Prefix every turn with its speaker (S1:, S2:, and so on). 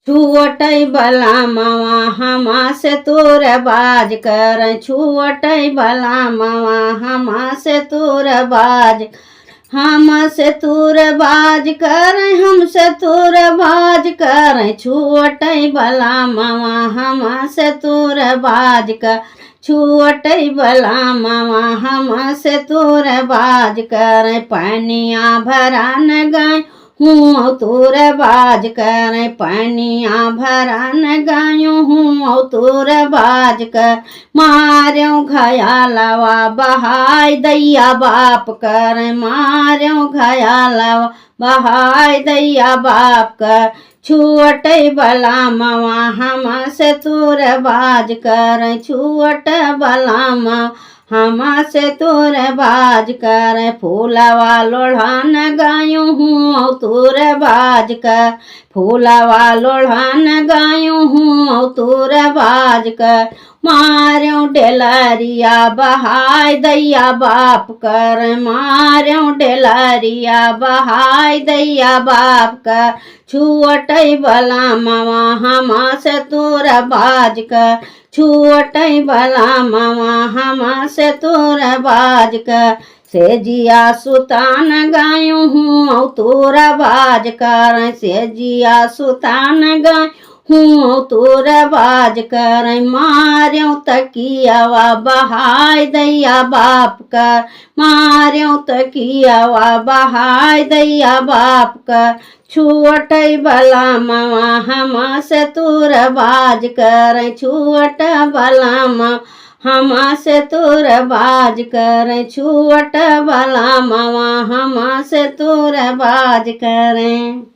S1: छुअटै बला मावा हमा से तोर बाज कर, छुअटै बला मावा हमा से तोर बाज, हम से तोर बाज कर, हमसे तोर बाज कर, छुअटै बला मावा हमा से तोर बाज कर, छुअटै बला मावा हमा से तोर बाज कर। पनिया भरा न गाय हूँ तोर बाज कर, पनिया भरा न गायो हूँ तोर बाज कर, मार्यो घयालवा बहाय दैया बाप कर, मार्यो घयालवा बहाय दैया बाप कर, छुअटै बला मावा हमा से तोर बाज कर, छुअट बला मावा हमा से तोर बाज कर, फूलवा लोढ़ा न गायो हूँ तोर बाज कर, फूलवा लोढ़ा न गायो हूँ तोर बाज कर, मार्यो डेलरिया बहाय दैया बाप कर, मार्यो डेलरिया बहाय दैया बाप कर, छुअटै बला मावा हमा से तोर बाज कर, छुअटै बला मावा हमा से तोर बाज कर, सेजिया सुतान गायो हूँ तोर बाज कर, सेजिया सुतान गाय हूँ तोर बाज कर, मार्यो तकियावा बहाय दैया बाप कर, मार्यो तकियावा बहाय दैया बाप कर, छुअटै बला मावा हमा से तोर बाज कर, छुअट बला मावा हमा से तोर बाज कर, छुअट बला मावा हमा से तोर बाज कर।